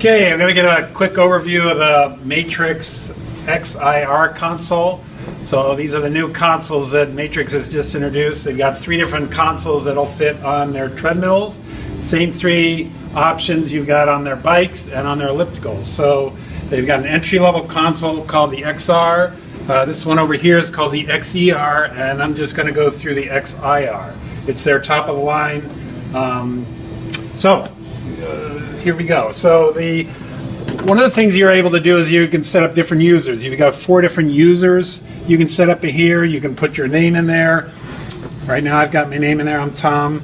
Okay, I'm going to get a quick overview of the MATRIX XIR console. So these are the new consoles that MATRIX has just introduced. They've got 3 different consoles that'll fit on their treadmills. Same 3 options you've got on their bikes and on their ellipticals. So they've got an entry-level console called the XR. This one over here is called the XER, and I'm just going to go through the XIR. It's their top of the line. Here we go. So one of the things you're able to do is you can set up different users. You've got 4 different users you can set up here. You can put your name in there. Right now I've got my name in there. I'm Tom.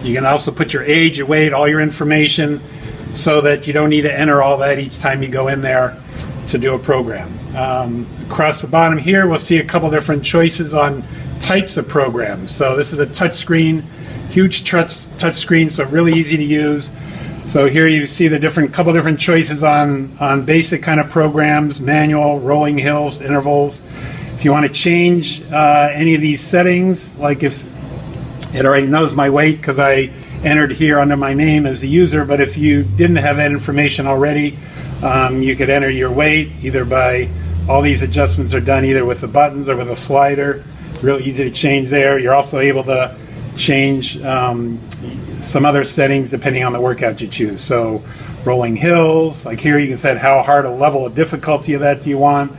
You can also put your age, your weight, all your information, so that you don't need to enter all that each time you go in there to do a program. Across the bottom here we'll see a couple different choices on types of programs. So this is a touch screen, huge touch screen, so really easy to use. So here you see the couple different choices on basic kind of programs: manual, rolling hills, intervals. If you want to change any of these settings, like if it already knows my weight because I entered here under my name as the user, but if you didn't have that information already, you could enter your weight either by, all these adjustments are done either with the buttons or with a slider. Real easy to change there. You're also able to change some other settings depending on the workout you choose. So rolling hills, like here you can set how hard a level of difficulty of that do you want,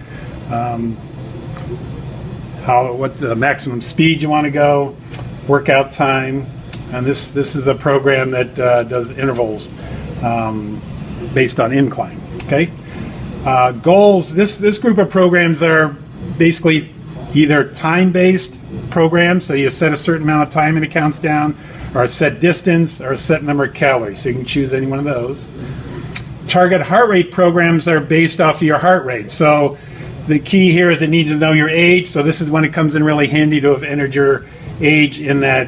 what the maximum speed you want to go, workout time, and this is a program that does intervals based on incline. Okay, goals. This group of programs are basically either time-based programs, so you set a certain amount of time and it counts down, or a set distance, or a set number of calories, so you can choose any one of those. Target heart rate programs are based off of your heart rate. So the key here is it needs to know your age, so this is when it comes in really handy to have entered your age in that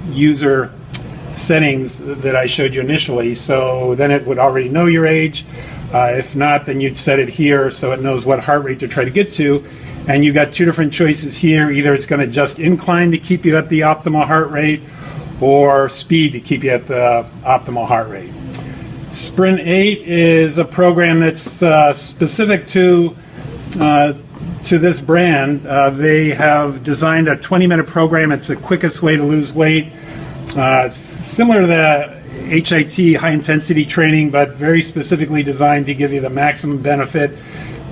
user settings that I showed you initially. So then it would already know your age. If not, then you'd set it here so it knows what heart rate to try to get to. And you've got 2 different choices here. Either it's going to adjust incline to keep you at the optimal heart rate, or speed to keep you at the optimal heart rate. Sprint 8 is a program that's specific to this brand. They have designed a 20-minute program. It's the quickest way to lose weight. Similar to the HIIT, high intensity training, but very specifically designed to give you the maximum benefit.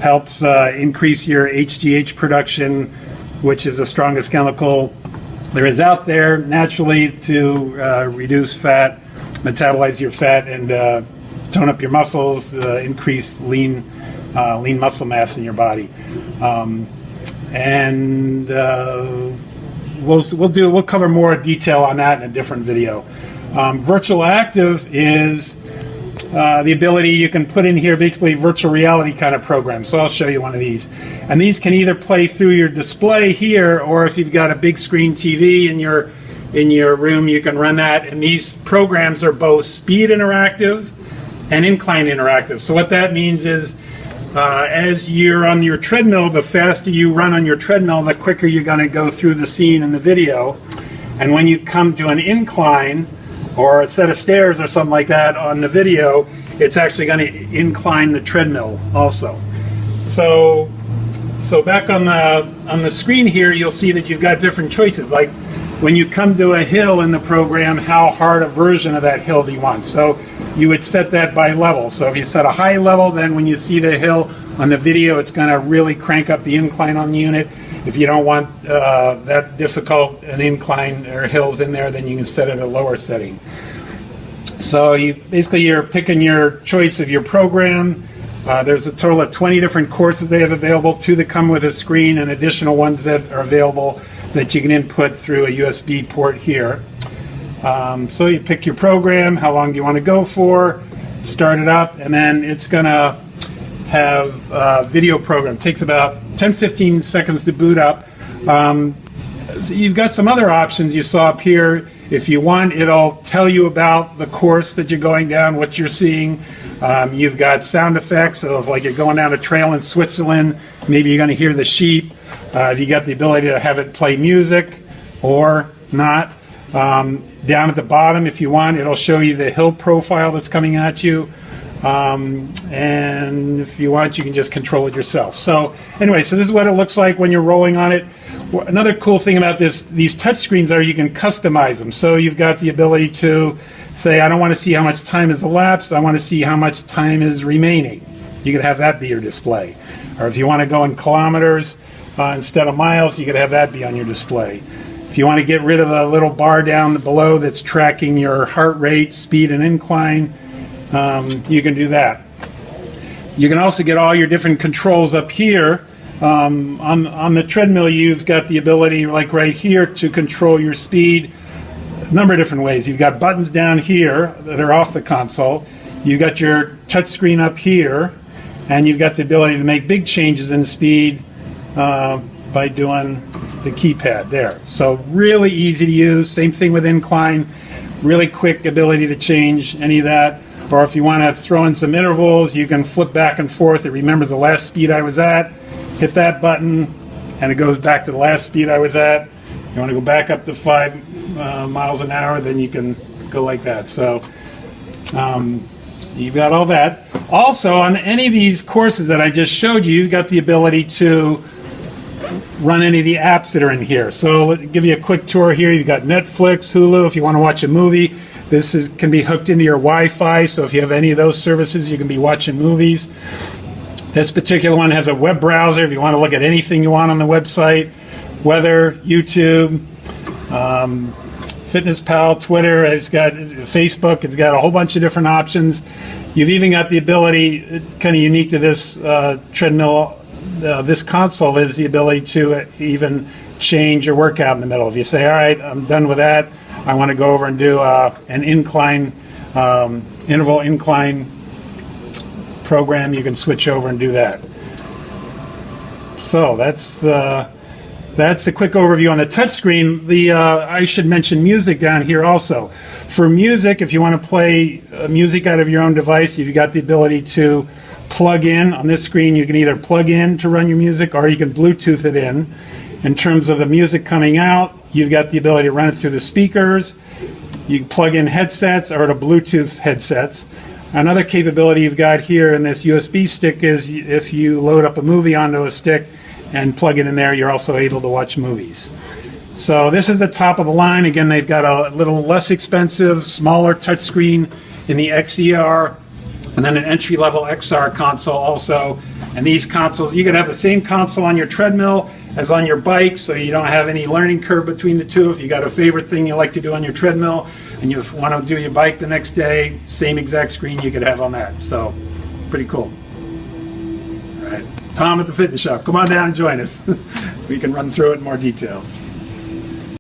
Helps increase your HGH production, which is the strongest chemical there is out there naturally to reduce fat, metabolize your fat, and tone up your muscles, increase lean muscle mass in your body. We'll cover more detail on that in a different video. Virtual active is the ability you can put in here, basically virtual reality kind of program. So I'll show you one of these. And these can either play through your display here, or if you've got a big screen TV in your room, you can run that. And these programs are both speed interactive and incline interactive. So what that means is as you're on your treadmill, the faster you run on your treadmill, the quicker you're going to go through the scene in the video. And when you come to an incline or a set of stairs or something like that on the video, it's actually going to incline the treadmill also. So back on the screen here, you'll see that you've got different choices. Like when you come to a hill in the program, how hard a version of that hill do you want? So you would set that by level. So if you set a high level, then when you see the hill on the video, it's going to really crank up the incline on the unit. If you don't want that difficult an incline or hills in there, then you can set it at a lower setting. So you're picking your choice of your program. There's a total of 20 different courses they have available, 2 that come with a screen and additional ones that are available that you can input through a USB port here. So you pick your program, how long do you want to go for, start it up, and then it's going to have a video program. It takes about 10-15 seconds to boot up. So you've got some other options you saw up here. If you want, it'll tell you about the course that you're going down, what you're seeing. You've got sound effects of, like, you're going down a trail in Switzerland, maybe you're going to hear the sheep. You got the ability to have it play music or not. Down at the bottom, if you want, it'll show you the hill profile that's coming at you. And if you want, you can just control it yourself. So anyway, so this is what it looks like when you're rolling on it. Another cool thing about these touch screens are you can customize them. So you've got the ability to say, I don't want to see how much time has elapsed. I want to see how much time is remaining. You could have that be your display. Or if you want to go in kilometers instead of miles, you could have that be on your display. If you want to get rid of the little bar down below that's tracking your heart rate, speed, and incline, you can do that. You can also get all your different controls up here. On the treadmill, you've got the ability, like right here, to control your speed a number of different ways. You've got buttons down here that are off the console. You've got your touch screen up here, and you've got the ability to make big changes in speed by doing the keypad there. So really easy to use. Same thing with incline. Really quick ability to change any of that. Or if you want to throw in some intervals, you can flip back and forth. It remembers the last speed I was at. Hit that button, and it goes back to the last speed I was at. You want to go back up to 5 miles an hour, then you can go like that. So you've got all that. Also, on any of these courses that I just showed you, you've got the ability to run any of the apps that are in here. So let me give you a quick tour here. You've got Netflix, Hulu, if you want to watch a movie. This can be hooked into your Wi-Fi, so if you have any of those services, you can be watching movies. This particular one has a web browser if you want to look at anything you want on the website. Weather, YouTube, FitnessPal, Twitter, it's got Facebook, it's got a whole bunch of different options. You've even got the ability, it's kind of unique to this treadmill, this console, is the ability to even change your workout in the middle. If you say, all right, I'm done with that, I want to go over and do an incline, interval incline program, you can switch over and do that. So that's a quick overview on the touchscreen. I should mention music down here also. For music, if you want to play music out of your own device, you've got the ability to plug in. On this screen, you can either plug in to run your music or you can Bluetooth it in. In terms of the music coming out, you've got the ability to run it through the speakers. You can plug in headsets or to Bluetooth headsets. Another capability you've got here in this USB stick is if you load up a movie onto a stick and plug it in there, you're also able to watch movies. So this is the top of the line. Again, they've got a little less expensive, smaller touchscreen in the XER, and then an entry-level XR console also. And these consoles, you can have the same console on your treadmill as on your bike, so you don't have any learning curve between the two. If you got a favorite thing you like to do on your treadmill and you want to do your bike the next day, same exact screen you could have on that. So pretty cool. All right, Tom at the Fitness Shop, come on down and join us. We can run through it in more details.